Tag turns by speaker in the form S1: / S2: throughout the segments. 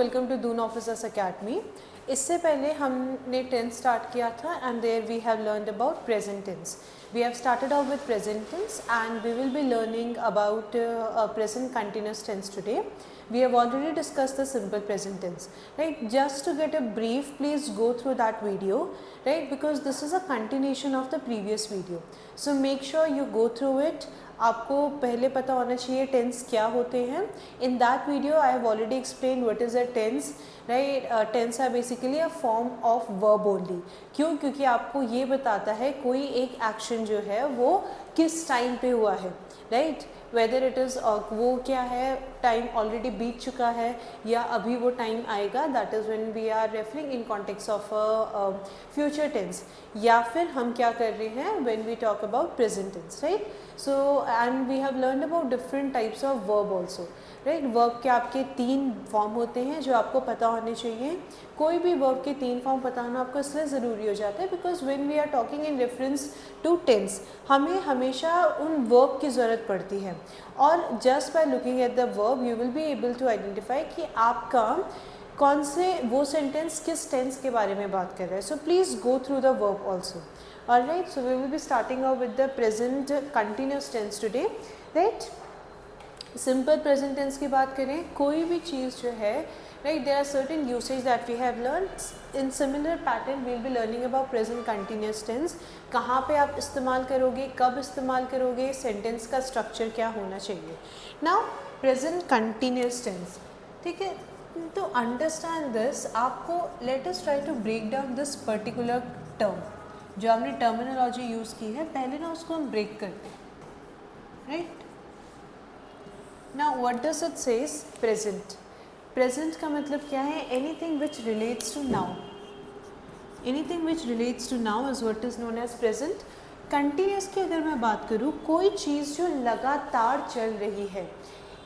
S1: Welcome to Doon officers academy. इससे पहले हमने टेंस स्टार्ट किया था and there we have learned about present tense. We have started out with present tense and we will be learning about present continuous tense today. We have already discussed the simple present tense, right? Just to get a brief, please go through that video, right? Because this is a continuation of the previous video. So make sure you go through it. आपको पहले पता होना चाहिए tense क्या होते हैं. In that video I have already explain what is a tense, right. Tense are basically a form of verb only. क्यों? क्योंकि आपको ये बताता है कोई एक एक्शन जो है वो किस टाइम पे हुआ है, राइट. वेदर इट इज़ वो क्या है, टाइम ऑलरेडी बीत चुका है या अभी वो टाइम आएगा, that is when we are referring in context of future tense. या फिर हम क्या कर रहे हैं when we talk about present tense, right. So and we have learn about different types of verb also, right. Verb के आपके 3 form होते हैं जो आपको पता होने चाहिए. कोई भी वर्ब के 3 फॉर्म पता होना आपको इसलिए ज़रूरी हो जाता है because when we are talking in reference to tense हमें हमेशा उन वर्ब की ज़रूरत पड़ती है. और just by looking at the verb you will be able to identify कि आपका कौन से वो सेंटेंस किस टेंस के बारे में बात कर रहा है. So please go through the verb also. Alright, so we will be starting out with the present continuous tense today, right. Simple present tense की बात करें, कोई भी चीज़ जो है, right, there are certain usage that we have learned in similar pattern. We will be learning about present continuous tense. कहाँ पे आप इस्तेमाल करोगे, कब इस्तेमाल करोगे, सेंटेंस का स्ट्रक्चर क्या होना चाहिए. नाउ प्रेजेंट कंटिन्यूस टेंस, ठीक है. तो अंडरस्टैंड दिस, आपको let us try to break down this particular term. जो हमने टर्मिनोलॉजी यूज़ की है पहले ना उसको हम ब्रेक करते हैं, right. Now what does it says? Present. Present का मतलब क्या है? Anything which relates to now. Anything which relates to now is what is known as present. Continuous की अगर मैं बात करूँ, कोई चीज़ जो लगातार चल रही है,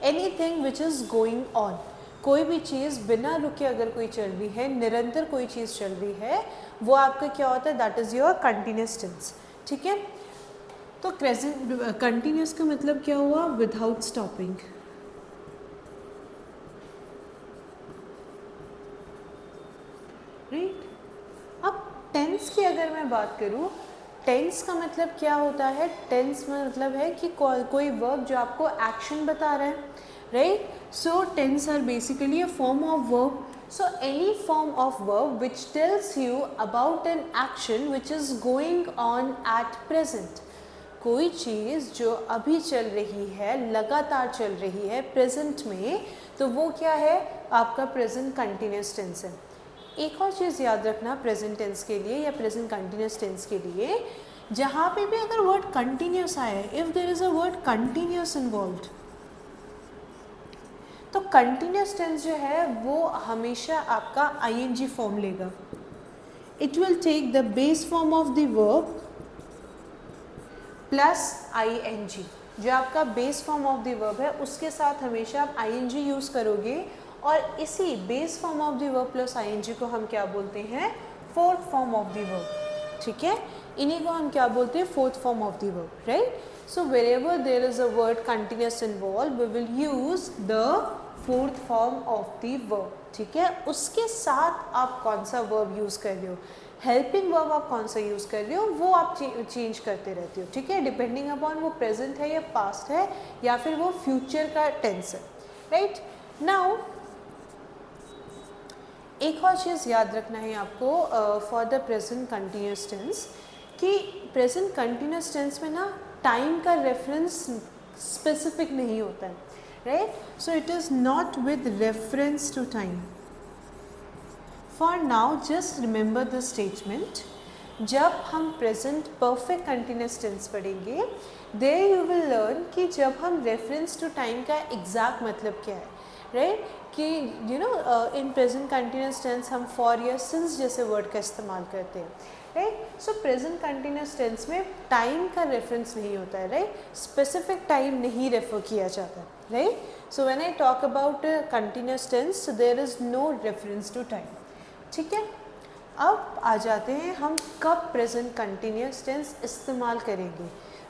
S1: anything which is going on. कोई भी चीज़ बिना रुके अगर कोई चल रही है, निरंतर कोई चीज़ चल रही है, वो आपका क्या होता है? That is your continuous tense, ठीक है. तो प्रेजेंट कंटिन्यूस का मतलब क्या हुआ? Without stopping, right. अब टेंस की अगर मैं बात करूँ, टेंस का मतलब क्या होता है? टेंस में मतलब है कि कोई वर्ब जो आपको एक्शन बता रहा है, right. So tense are basically a form of verb. So any form of verb which tells you about an action which is going on at present. कोई चीज़ जो अभी चल रही है, लगातार चल रही है प्रेजेंट में, तो वो क्या है? आपका प्रेजेंट कंटिन्यूस टेंस है. एक और चीज़ याद रखना प्रेजेंट टेंस के लिए या प्रेजेंट कंटिन्यूस टेंस के लिए, जहाँ पे भी अगर वर्ड कंटिन्यूस आए, if there is a word continuous involved, तो कंटिन्यूस टेंस जो है वो हमेशा आपका आईएनजी फॉर्म लेगा. It will take the base form of the verb plus ING. जो आपका base form of the verb है उसके साथ हमेशा आप आईएनजी यूज़ करोगे. और इसी base form of the verb plus ING को हम क्या बोलते हैं? Fourth form of the verb, ठीक है. इन्हीं को हम क्या बोलते हैं? Fourth form of the verb, right. So wherever there is a word continuous involved, we will use the fourth form of the verb, ठीक है. उसके साथ आप कौन सा verb यूज़ कर रहे हो, हेल्पिंग वर्ब आप कौन सा यूज़ कर रहे हो, वो आप चेंज करते रहते हो, ठीक है. डिपेंडिंग अपॉन वो प्रेजेंट है या पास्ट है या फिर वो फ्यूचर का टेंस है, राइट. नाउ एक और चीज़ याद रखना है आपको for the present continuous tense, कि प्रेजेंट कंटिन्यूस टेंस में ना टाइम का रेफरेंस स्पेसिफिक नहीं होता है, right. So it is not with reference to time. For now just remember the statement. जब हम प्रेजेंट परफेक्ट कंटिन्यूस टेंस पढ़ेंगे, देयर यू विल लर्न कि जब हम रेफरेंस टू टाइम का एग्जैक्ट मतलब क्या है, राइट. कि you know in present continuous tense हम फॉर या सिंस जैसे वर्ड का इस्तेमाल करते हैं, right. So present continuous tense में टाइम का रेफरेंस नहीं होता है, राइट. स्पेसिफिक टाइम नहीं रेफर किया जाता, right. So when I talk about continuous tense there is no reference to time, ठीक है. अब आ जाते हैं हम कब प्रेजेंट कंटिन्यूस टेंस इस्तेमाल करेंगे.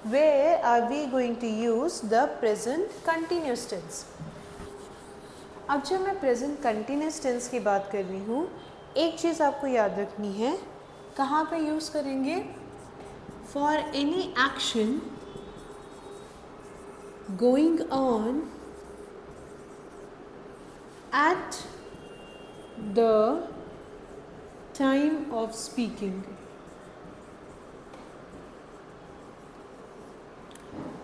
S1: Where are we going to use the present continuous tense? अब जब मैं प्रेजेंट कंटिन्यूस टेंस की बात कर रही हूँ, एक चीज़ आपको याद रखनी है, कहाँ पे यूज़ करेंगे? For any action going on eight the time of speaking.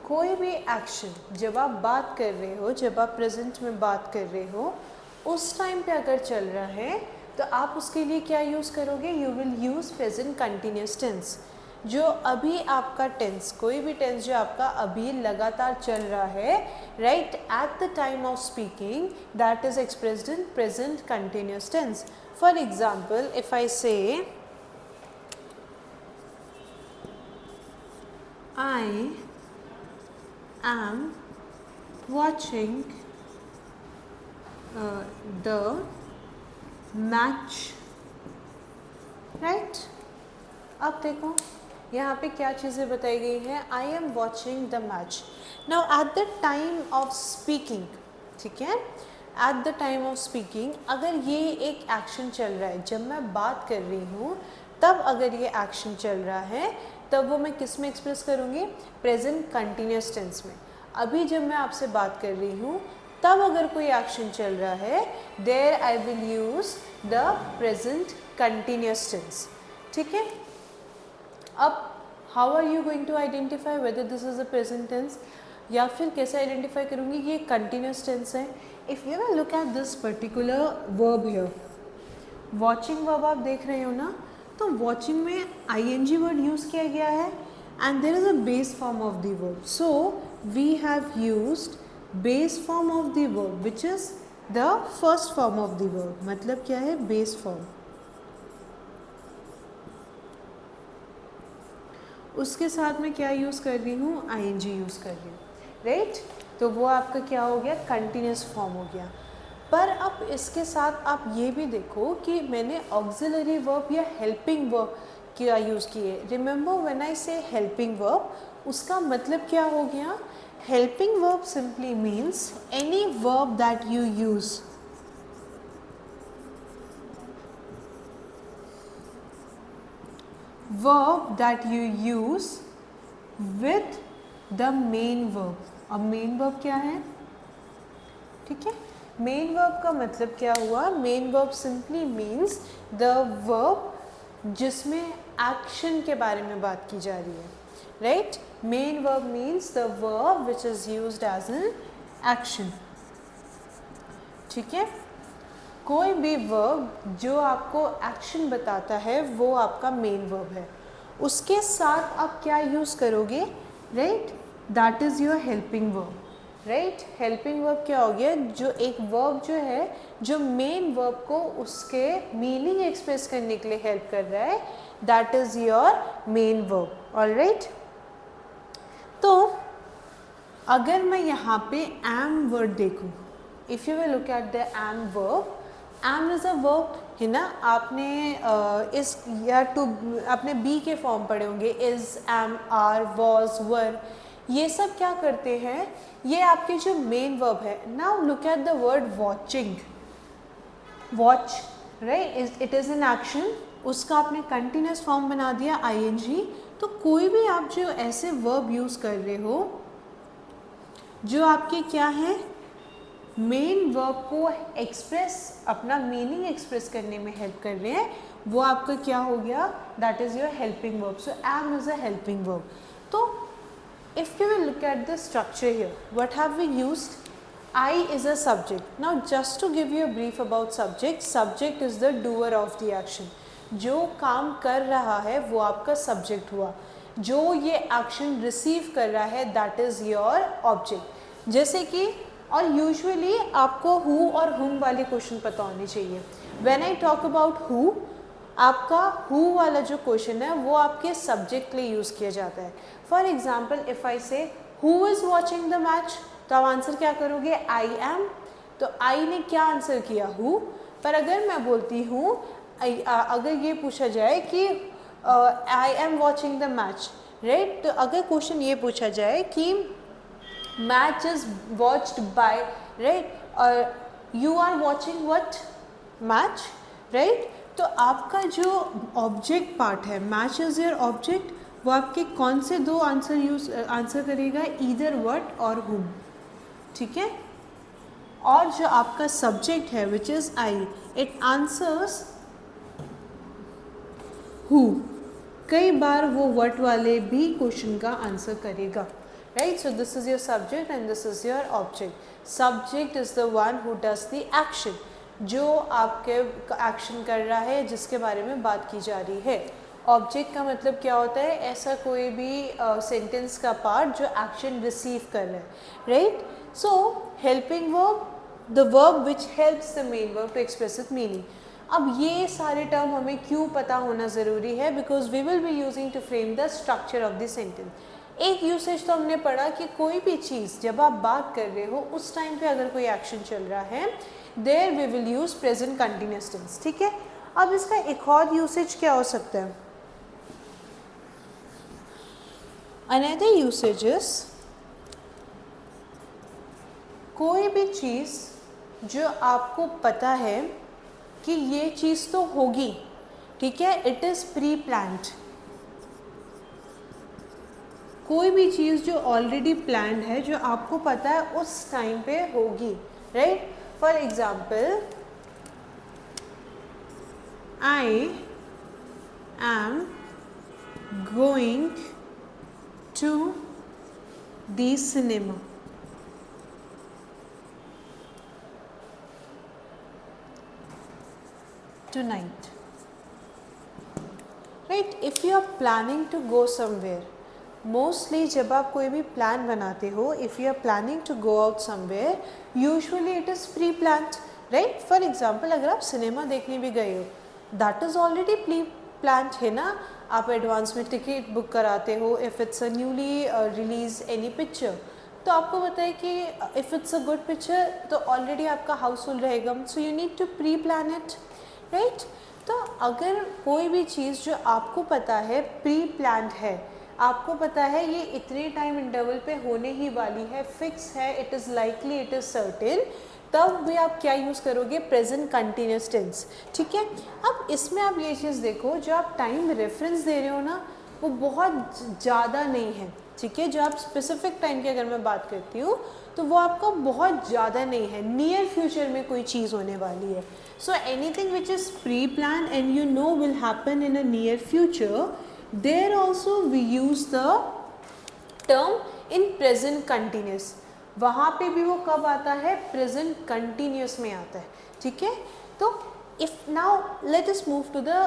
S1: कोई भी एक्शन जब आप बात कर रहे हो, जब आप प्रेजेंट में बात कर रहे हो, उस टाइम पे अगर चल रहा है तो आप उसके लिए क्या यूज़ करोगे? You will use present continuous tense. जो अभी आपका टेंस, कोई भी टेंस जो आपका अभी लगातार चल रहा है, right, at the time of speaking, that is expressed in present continuous tense. For example, if I say I am watching the match, right? अब देखो यहाँ पे क्या चीज़ें बताई गई हैं। I am watching the match. Now at the time of speaking, ठीक है, at the time of speaking, अगर ये एक एक्शन चल रहा है, जब मैं बात कर रही हूँ तब अगर ये एक्शन चल रहा है, तब वो मैं किस में एक्सप्रेस करूँगी? प्रेजेंट कंटिन्यूस टेंस में। अभी जब मैं आपसे बात कर रही हूँ तब अगर कोई एक्शन चल रहा है, there I will use the present continuous tense. ठीक है, अब how are you going to identify whether this is a present tense, या फिर कैसे आइडेंटिफाई करूँगी कि ये कंटिन्यूस टेंस है? If you will look at this particular verb here, watching verb आप देख रहे हो ना, तो वॉचिंग में ing वर्ड यूज़ किया गया है and there is a base form of the verb, so we have used base form of the verb which is the first form of the verb. मतलब क्या है? Base form. उसके साथ में क्या यूज़ कर रही हूँ? ing यूज़ कर रही हूँ, राइट? तो वो आपका क्या हो गया? कंटिन्यूस फॉर्म हो गया। पर अब इसके साथ आप ये भी देखो कि मैंने ऑक्सिलरी वर्ब या हेल्पिंग वर्ब क्या यूज़ किए। रिमेंबर व्हेन आई से हेल्पिंग वर्ब, उसका मतलब क्या हो गया? Helping verb simply means any verb that you use with the main verb। अब मेन वर्ब क्या है? ठीक है, मेन वर्ब का मतलब क्या हुआ? Main verb simply means the verb जिसमें एक्शन के बारे में बात की जा रही है, right? Main verb means the verb which is used as an action. ठीक है, कोई भी वर्ब जो आपको एक्शन बताता है वो आपका मेन वर्ब है। उसके साथ आप क्या यूज़ करोगे? Right, that is your helping verb, right? Helping verb क्या हो गया? जो एक वर्ब जो है, जो मेन वर्ब को उसके मीनिंग एक्सप्रेस करने के लिए हेल्प कर रहा है, that is your main verb. Alright, तो अगर मैं यहाँ पे एम वर्ड देखूँ, if you will look at the am verb, am is a verb है ना। आपने इस या टू आपने बी के फॉर्म पढ़े होंगे, इज़, एम, आर, वॉज, वर, ये सब क्या करते हैं? ये आपके जो मेन वर्ब है। Now look at the word watching, watch, right, it is an action, उसका आपने कंटिन्यूस फॉर्म बना दिया ing। तो कोई भी आप जो ऐसे वर्ब यूज़ कर रहे हो जो आपके क्या है? मेन वर्ब को एक्सप्रेस, अपना मीनिंग एक्सप्रेस करने में हेल्प कर रहे हैं, वो आपका क्या हो गया? That is your helping verb. So am is a helping verb. तो if you will look at the structure here, what have we used? I is a subject. Now just to give you a brief about subject, subject is the doer of the action. जो काम कर रहा है वो आपका subject हुआ, जो ये एक्शन रिसीव कर रहा है दैट इज़ योर ऑब्जेक्ट। जैसे कि, और यूजुअली आपको हु और हुम वाले क्वेश्चन पता होने चाहिए। When I talk about who, आपका हु वाला जो क्वेश्चन है वो आपके सब्जेक्ट के लिए यूज़ किया जाता है। फॉर एग्जाम्पल, इफ़ आई से who is watching the match, तो आप आंसर क्या करोगे? I am. तो आई ने क्या आंसर किया? हु। पर अगर मैं बोलती हूँ, अगर ये पूछा जाए कि I am watching the match, right, तो अगर क्वेश्चन ये पूछा जाए कि match is watched by, right, और you are watching what, match, right. तो आपका जो ऑब्जेक्ट पार्ट है, मैच इज योर ऑब्जेक्ट, वो आपके कौन से दो आंसर करेगा, ईदर व्हाट और हुम, ठीक है। और जो आपका सब्जेक्ट है which is I, it answers who. कई बार वो व्हाट वाले भी क्वेश्चन का आंसर करेगा, right. So this is your subject and this is your object. Subject is the one who does the action, जो आपके एक्शन कर रहा है, जिसके बारे में बात की जा रही है। ऑब्जेक्ट का मतलब क्या होता है, ऐसा कोई भी सेंटेंस का पार्ट जो एक्शन रिसीव कर रहा है, right. So helping verb, the verb which helps the main verb to express it meaning. अब ये सारे टर्म हमें क्यों पता होना ज़रूरी है, because we will be using to frame the structure of the sentence. एक यूसेज तो हमने पढ़ा कि कोई भी चीज़ जब आप बात कर रहे हो उस टाइम पे अगर कोई एक्शन चल रहा है, there we will use present continuous tense, ठीक है। अब इसका एक और यूसेज क्या हो सकता है, अनदर यूसेज इज, कोई भी चीज़ जो आपको पता है कि ये चीज़ तो होगी, ठीक है, इट इज़ प्री प्लान्ड। कोई भी चीज़ जो ऑलरेडी प्लान्ड है, जो आपको पता है उस टाइम पे होगी, right. For example, I am going to the cinema, tonight, right? If you are planning to go somewhere, mostly जब आप कोई भी प्लान बनाते हो, if you are planning to go out somewhere, usually it is pre-planned, right? For example, अगर आप cinema देखने भी गए हो, that is already pre-planned है ना। आप एडवांस में टिकट बुक कराते हो, if it's a newly released any picture, तो आपको पता है कि if it's a good picture तो ऑलरेडी आपका हाउसफुल रहेगा, so you need to pre-plan it, right. तो अगर कोई भी चीज़ जो आपको पता है प्री प्लान्ड है, आपको पता है ये इतने टाइम इंटरवल पे होने ही वाली है, फिक्स है, it is likely, it is certain, तब भी आप क्या यूज़ करोगे, प्रेजेंट कंटिन्यूअस टेंस, ठीक है। अब इसमें आप ये चीज़ देखो, जो आप टाइम रेफरेंस दे रहे हो ना, वो बहुत ज़्यादा नहीं है, ठीक है। जो आप स्पेसिफिक टाइम की अगर मैं बात करती हूँ तो वो आपका बहुत ज़्यादा नहीं है, नियर फ्यूचर में कोई चीज़ होने वाली है। So anything which is pre plan and you know will happen in a near future, there also we use the term in present continuous. वहाँ पे भी वो कब आता है, प्रेजेंट कंटिन्यूस में आता है, ठीक है। तो if now let us move to the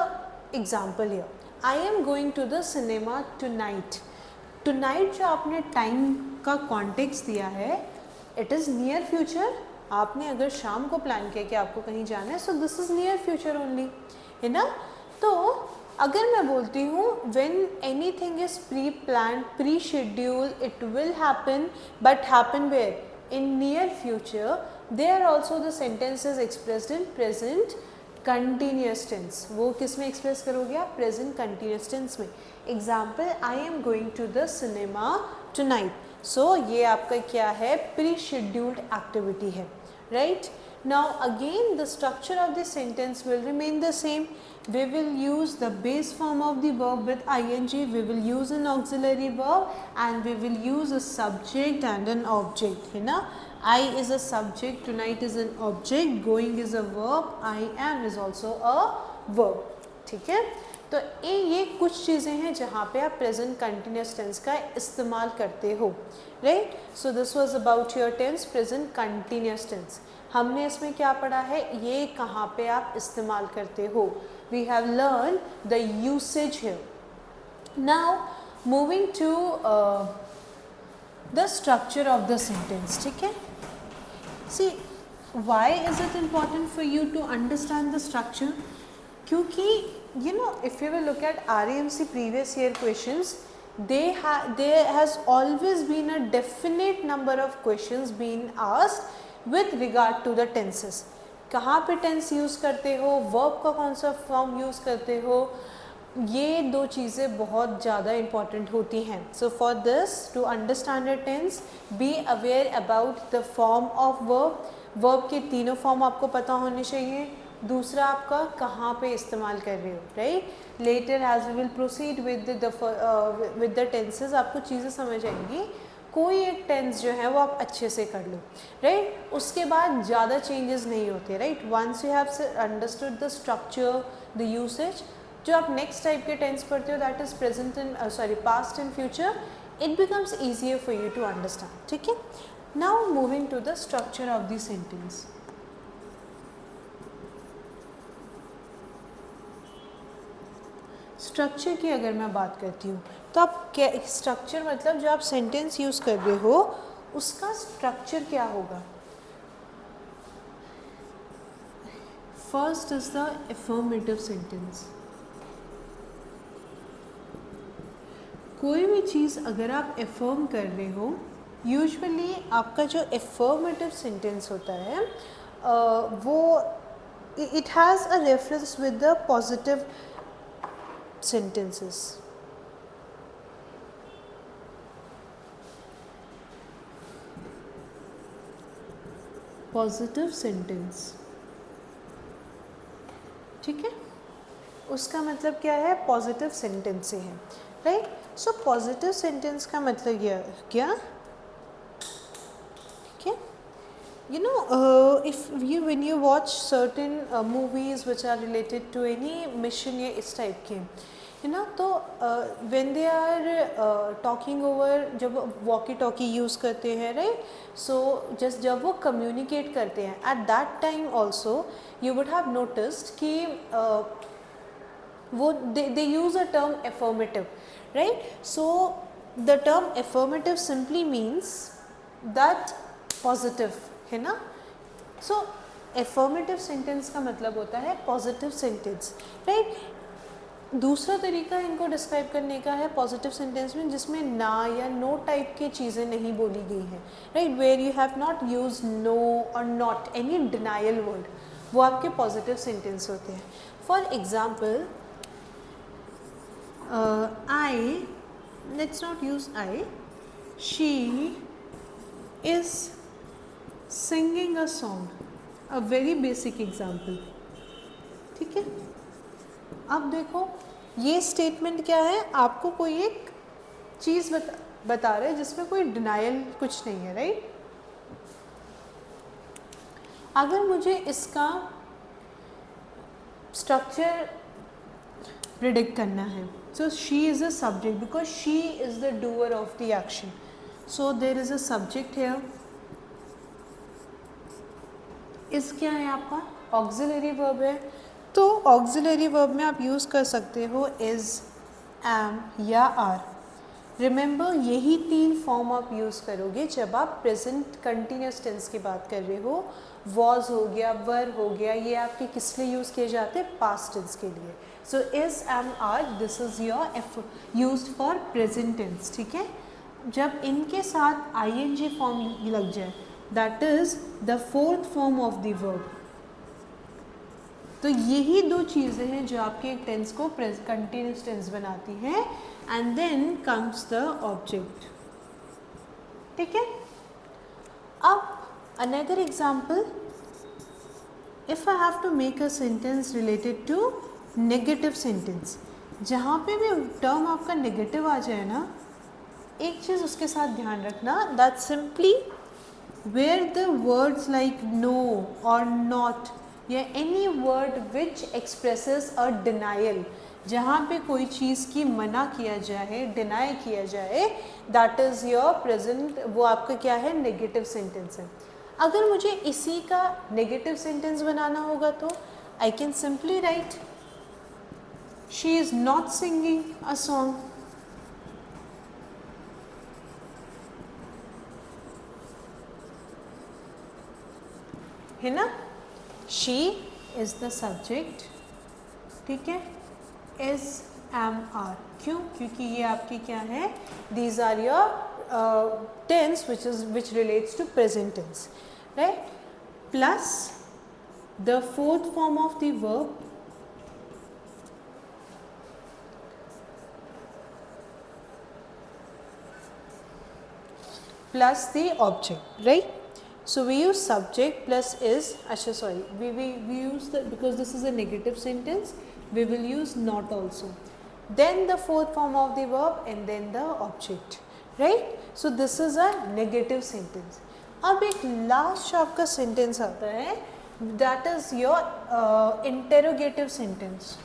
S1: example here, I am going to the cinema tonight. Tonight जो आपने टाइम का कॉन्टेक्स्ट दिया है, इट इज़ नियर फ्यूचर। आपने अगर शाम को प्लान किया कि आपको कहीं जाना है, so this is near future only, है ना। तो अगर मैं बोलती हूँ when anything is pre plan, pre schedule, it will happen, but happen where, in near future, there also the sentence is expressed in present continuous tense. वो किस में एक्सप्रेस करोगे आप, प्रेजेंट कंटिन्यूअस टेंस में। Example, I am going to the cinema tonight. So ये आपका क्या है, प्री शेड्यूल्ड एक्टिविटी है, right. Now again the structure of the sentence will remain the same. We will use the base form of the verb with ing, we will use an auxiliary verb and we will use a subject and an object, है ना। I is a subject, tonight is an object, going is a verb, I am is also a verb, ठीक है। तो ये कुछ चीज़ें हैं जहाँ पे आप प्रेजेंट कंटिन्यूस टेंस का इस्तेमाल करते हो, right. So this was about your tense, present continuous tense. हमने इसमें क्या पढ़ा है, ये कहाँ पे आप इस्तेमाल करते हो। We have learned the usage here. Now moving to the structure of the sentence, ठीक है। See, why is it important for you to understand the structure? क्योंकि you know, if you will look at RAMC previous year questions, there has always been a definite number of questions being asked with regard to the tenses. कहाँ पे tense use करते हो, verb का कौन सा form use करते हो, ये दो चीज़ें बहुत ज़्यादा इम्पॉर्टेंट होती हैं। So for this, to understand a tense, be aware about the form of verb, verb के तीनों फॉर्म आपको पता होने चाहिए। दूसरा आपका कहाँ पे इस्तेमाल कर रहे हो, right. Later as we will proceed with the tenses आपको चीज़ें समझ आएंगी। कोई एक टेंस जो है वो आप अच्छे से कर लो, राइट। उसके बाद ज़्यादा चेंजेस नहीं होते, right. Once you have understood the structure, the usage, जो आप नेक्स्ट टाइप के टेंस पढ़ते हो that is present and past and future, it becomes easier for you to understand, ठीक है। Now moving to the structure of the sentence. Structure की अगर मैं बात करती हूँ तो आप क्या, स्ट्रक्चर मतलब जो आप सेंटेंस यूज़ कर रहे हो उसका स्ट्रक्चर क्या होगा। First is the affirmative sentence. कोई भी चीज़ अगर आप अफर्म कर रहे हो, यूजुअली आपका जो अफर्मेटिव सेंटेंस होता है वो it has a reference with the positive sentences. Positive sentence, ठीक है, उसका मतलब क्या है, पॉजिटिव सेंटेंस से है, राइट। सो पॉजिटिव सेंटेंस का मतलब क्या, ठीक है। You know, when you watch certain movies which are related to any mission या इस टाइप के, है ना, तो when they are talking over, जब वॉकी टॉकी यूज़ करते हैं, राइट, सो जस्ट जब वो कम्युनिकेट करते हैं at that time also you would have noticed कि वो they use a term affirmative, right. So the term affirmative simply means that positive, है ना। सो affirmative सेंटेंस का मतलब होता है पॉजिटिव सेंटेंस, राइट। दूसरा तरीका इनको डिस्क्राइब करने का है पॉजिटिव सेंटेंस में जिसमें ना या नो टाइप की चीज़ें नहीं बोली गई हैं, right, where you have not use no और नॉट एनी डिनाइल वर्ड, वो आपके पॉजिटिव सेंटेंस होते हैं। For example, I, let's not use I, she is singing a song, a very basic example, ठीक है। अब देखो ये स्टेटमेंट क्या है, आपको कोई एक चीज़ बता रहे हैं जिसमें कोई डिनाइल कुछ नहीं है, राइट। अगर मुझे इसका स्ट्रक्चर प्रिडिक्ट करना है, so she is a subject because she is the doer of the action, so there is a subject here, इस क्या है आपका ऑक्सिलरी वर्ब है, तो ऑक्सिलरी वर्ब में आप यूज़ कर सकते हो इज़, एम या आर। रिमेंबर यही तीन फॉर्म आप यूज़ करोगे जब आप प्रेजेंट कंटिन्यूस टेंस की बात कर रहे हो। वॉज हो गया, वर हो गया, ये आपके किस लिए यूज़ किए जाते हैं, पास्ट टेंस के लिए। So is, am, are, this is your used for present tense, ठीक है। जब इनके साथ आईएनजी फॉर्म लग जाए, that is the fourth form of the verb. तो यही दो चीज़ें हैं जो आपके टेंस को कंटिन्यूस टेंस बनाती हैं, and then comes the object, ठीक है। अब another example, if I have to make a sentence related to negative sentence, जहाँ पे भी टर्म आपका नेगेटिव आ जाए ना, एक चीज़ उसके साथ ध्यान रखना, that simply where the words like no और नॉट या any word which expresses a denial, जहाँ पे कोई चीज़ की मना किया जाए, डिनाई किया जाए, दैट इज़ योर प्रेजेंट, वो आपका क्या है, नेगेटिव सेंटेंस है। अगर मुझे इसी का नेगेटिव सेंटेंस बनाना होगा तो I can simply write she is not singing a song, है ना। शी इज़ द सब्जेक्ट, ठीक है, इज़, एम, आर, क्यों, क्योंकि ये आपकी क्या है, these are your tense which relates to present tense, right, plus the fourth form of the verb, plus the object, right. So we use subject plus is, अच्छा sorry, we use the, because this is a negative sentence, we will use not also. Then the fourth form of the verb and then the object, right? So this is a negative sentence. अब एक last आपका sentence आता है, that is your interrogative sentence.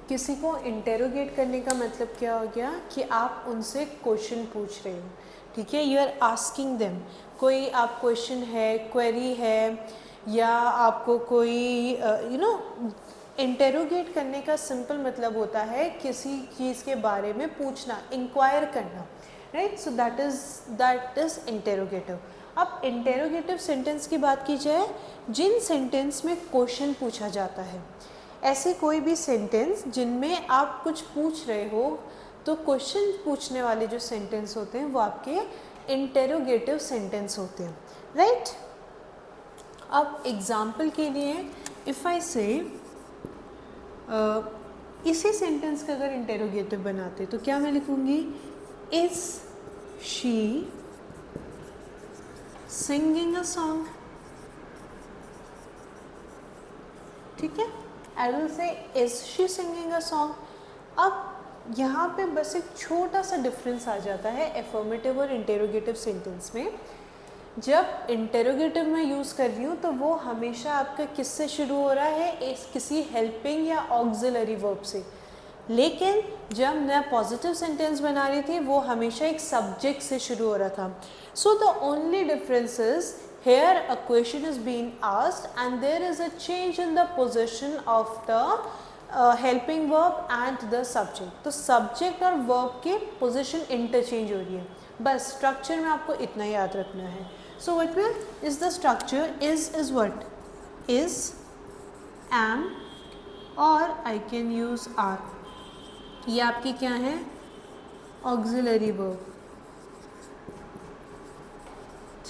S1: किसी को interrogate करने का मतलब क्या हो गया कि आप उनसे क्वेश्चन पूछ रहे हो, ठीक है, यू आर आस्किंग देम, कोई आप क्वेश्चन है, क्वेरी है, या आपको कोई यू नो, इंटेरोगेट करने का सिंपल मतलब होता है किसी चीज़ के बारे में पूछना, इंक्वायर करना, right? So that is interrogative. अब इंटेरोगेटिव सेंटेंस की बात की जाए, जिन सेंटेंस में क्वेश्चन पूछा जाता है, ऐसे कोई भी सेंटेंस जिनमें आप कुछ पूछ रहे हो, तो क्वेश्चन पूछने वाले जो सेंटेंस होते हैं वो आपके इंटेरोगेटिव सेंटेंस होते हैं, राइट? अब एग्जाम्पल के लिए इफ़ आई से इसी सेंटेंस का अगर इंटेरोगेटिव बनाते तो क्या मैं लिखूँगी? Is she singing a song, ठीक है, I will say is she singing a song. अब यहाँ पे बस एक छोटा सा डिफरेंस आ जाता है एफर्मेटिव और इंटेरोगेटिव सेंटेंस में. जब इंटेरोगेटिव में यूज़ कर रही हूँ तो वो हमेशा आपका किससे शुरू हो रहा है? किसी हेल्पिंग या ऑक्सिलरी वर्ब से. लेकिन जब मैं पॉजिटिव सेंटेंस बना रही थी वो हमेशा एक सब्जेक्ट से शुरू हो रहा था. So the only difference is here a question is being asked and there is a change in the position of the helping verb and the subject. तो subject और verb के position interchange हो रही है. बस structure में आपको इतना याद रखना है. So what will is the structure? Is what? Is, am, or I can use are. ये आपकी क्या है? auxiliary verb,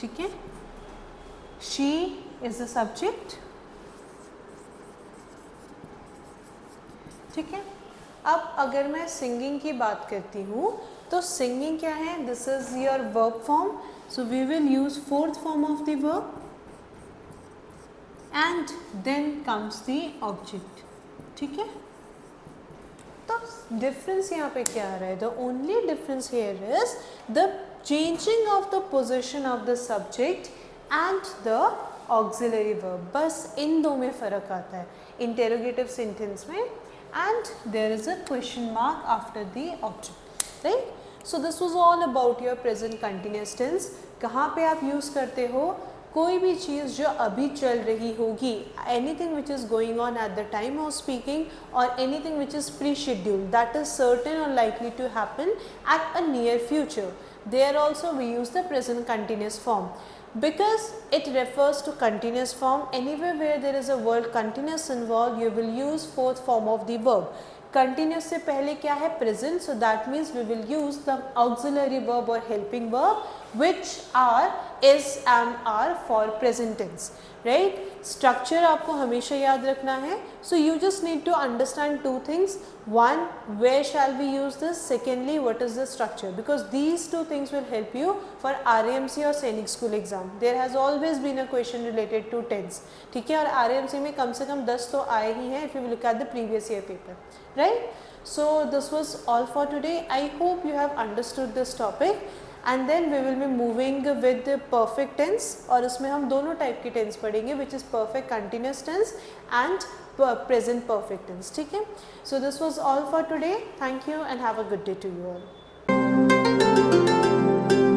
S1: ठीक है. She is the subject, ठीक है. अब अगर मैं सिंगिंग की बात करती हूँ तो सिंगिंग क्या है? This is your verb form, so we will use fourth form of the verb and then comes the object, ठीक है. तो डिफरेंस यहाँ पे क्या आ रहा है? The only difference here is the changing of the position of the subject and the auxiliary verb. बस इन दो में फ़र्क आता है इंटेरोगेटिव सेंटेंस में, and there is a question mark after the object, right? So this was all about your present continuous tense. कहाँ पे आप यूज़ करते हो? कोई भी चीज़ जो अभी चल रही होगी, anything which is going on at the time of speaking or anything which is pre-scheduled, that is certain or likely to happen at a near future. There also we use the present continuous form. Because it refers to continuous form, anywhere where there is a word continuous involved, you will use fourth form of the verb. Continuous से पहले क्या है? Present. So that means we will use the auxiliary verb or helping verb, which are is and are for present tense, right? Structure आपको हमेशा याद रखना है. So you just need to understand two things. One, where shall we use this? Secondly, what is the structure? Because these two things will help you for RAMC or सैनिक school exam. There has always been a question related to tense, ठीक है, और RAMC में कम से कम 10 तो आए ही हैं if you look at the previous year paper, right? So this was all for today. I hope you have understood this topic. And then we will be moving with the perfect tense, और उसमें हम दोनों type की tense पढ़ेंगे, which is perfect continuous tense and present perfect tense, ठीक है. So this was all for today. Thank you and have a good day to you all.